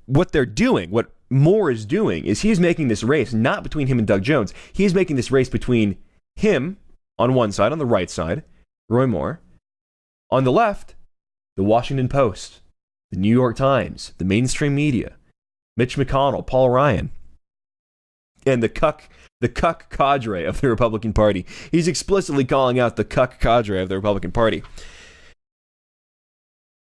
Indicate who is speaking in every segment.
Speaker 1: what they're doing, what Moore is doing, is he's making this race not between him and Doug Jones. He's making this race between him on one side, on the right side, Roy Moore. On the left, the Washington Post, the New York Times, the mainstream media, Mitch McConnell, Paul Ryan, and the cuck cadre of the Republican Party. He's explicitly calling out the cuck cadre of the Republican Party.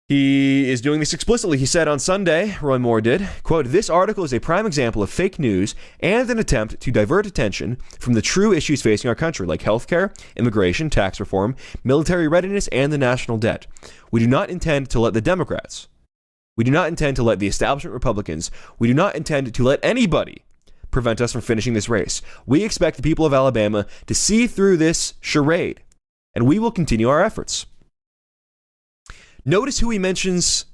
Speaker 1: He is doing this explicitly. He said on Sunday, Roy Moore did, quote, "This article is a prime example of fake news and an attempt to divert attention from the true issues facing our country, like healthcare, immigration, tax reform, military readiness, and the national debt. We do not intend to let the Democrats, we do not intend to let the establishment Republicans, we do not intend to let anybody prevent us from finishing this race. We expect the people of Alabama to see through this charade, and we will continue our efforts." Notice who he mentions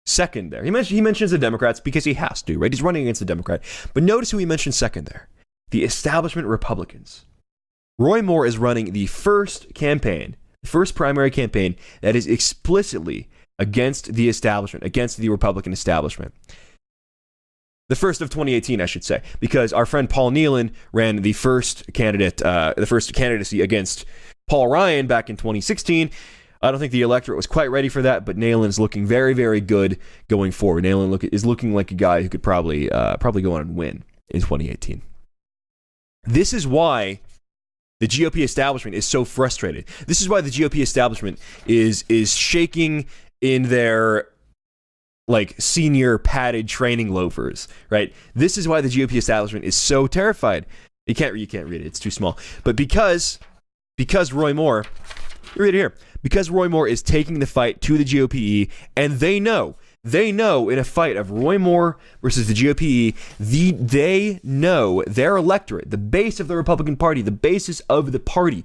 Speaker 1: second there. He mentions the Democrats because he has to, right? He's running against the Democrat. But notice who he mentions second there. The establishment Republicans. Roy Moore is running the first primary campaign that is explicitly against the establishment, against the Republican establishment. The first of 2018, I should say, because our friend Paul Nealon ran the first candidacy against Paul Ryan back in 2016. I don't think the electorate was quite ready for that, but Nealon's looking very, very good going forward. Nealon is looking like a guy who could probably go on and win in 2018. This is why the GOP establishment is so frustrated. This is why the GOP establishment is shaking in their senior padded training loafers, right? This is why the GOP establishment is so terrified. You can't read it; it's too small. But because Roy Moore, read it here. Because Roy Moore is taking the fight to the GOP, and they know in a fight of Roy Moore versus the GOP, they know their electorate, the base of the Republican Party, the basis of the party,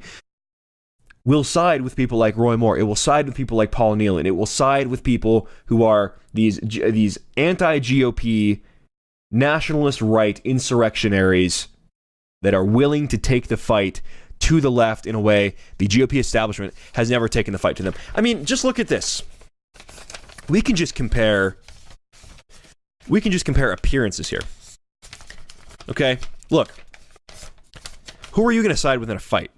Speaker 1: will side with people like Roy Moore. It will side with people like Paul Nealon. It will side with people who are these anti-GOP, nationalist right insurrectionaries that are willing to take the fight to the left in a way the GOP establishment has never taken the fight to them. I mean, just look at this. We can just compare appearances here. Okay? Look. Who are you going to side with in a fight?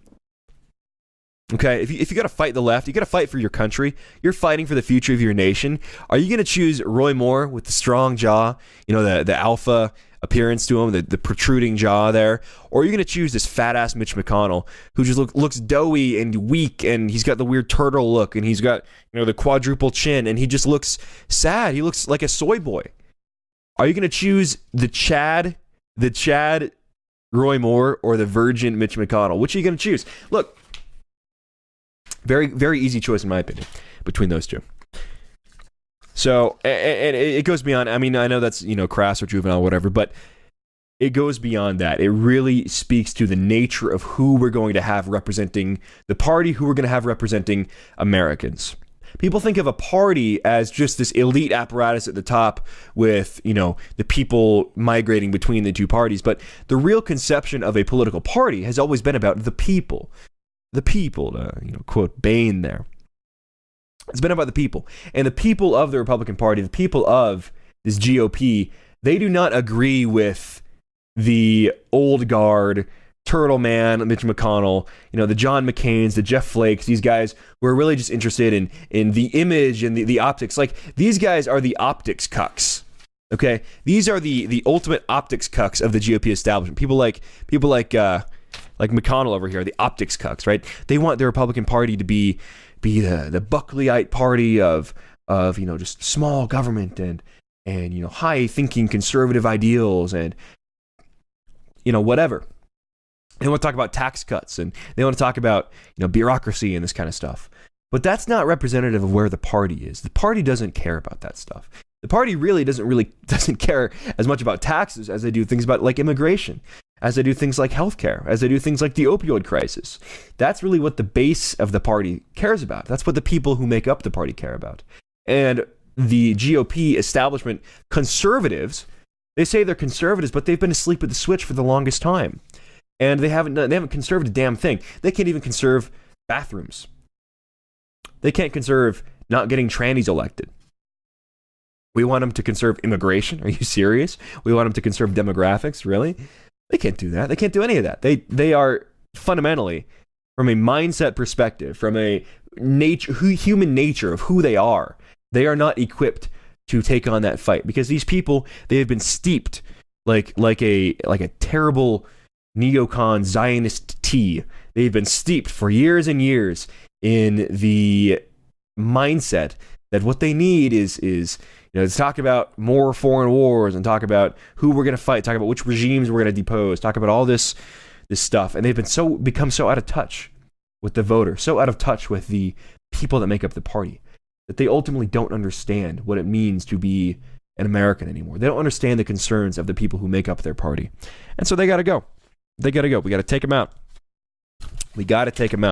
Speaker 1: Okay? If you got to fight the left, you got to fight for your country. You're fighting for the future of your nation. Are you going to choose Roy Moore with the strong jaw, the alpha appearance to him, the protruding jaw there? Or are you going to choose this fat-ass Mitch McConnell who just looks doughy and weak, and he's got the weird turtle look, and he's got the quadruple chin, and he just looks sad. He looks like a soy boy. Are you going to choose the Chad Roy Moore or the virgin Mitch McConnell? Which are you going to choose? Look, very, very easy choice in my opinion between those two. So, and it goes beyond, I mean, I know that's, crass or juvenile or whatever, but it goes beyond that. It really speaks to the nature of who we're going to have representing the party, who we're going to have representing Americans. People think of a party as just this elite apparatus at the top with, the people migrating between the two parties. But the real conception of a political party has always been about the people. The people, quote Bain there. It's been about the people. And the people of the Republican Party, the people of this GOP, they do not agree with the old guard, Turtle Man, Mitch McConnell, the John McCains, the Jeff Flakes, these guys who are really just interested in the image and the optics. Like, these guys are the optics cucks. Okay? These are the ultimate optics cucks of the GOP establishment. People like McConnell over here, the optics cucks, right? They want the Republican Party to be the Buckleyite party of just small government and high thinking conservative ideals and whatever. They want to talk about tax cuts and they want to talk about bureaucracy and this kind of stuff. But that's not representative of where the party is. The party doesn't care about that stuff. The party really doesn't care as much about taxes as they do things about like immigration, as they do things like healthcare, as they do things like the opioid crisis. That's really what the base of the party cares about. That's what the people who make up the party care about. And the GOP establishment conservatives, they say they're conservatives, but they've been asleep at the switch for the longest time. And they haven't conserved a damn thing. They can't even conserve bathrooms. They can't conserve not getting trannies elected. We want them to conserve immigration. Are you serious? We want them to conserve demographics. Really? They can't do that. They can't do any of that. They are fundamentally, from a mindset perspective, from a human nature of who they are not equipped to take on that fight, because these people, they have been steeped like a terrible neocon Zionist tea. They've been steeped for years and years in the mindset that what they need is to talk about more foreign wars and talk about who we're going to fight, talk about which regimes we're going to depose, talk about all this stuff. And they've become so out of touch with the voter, so out of touch with the people that make up the party, that they ultimately don't understand what it means to be an American anymore. They don't understand the concerns of the people who make up their party. And so they got to go. We got to take them out. We got to take them out.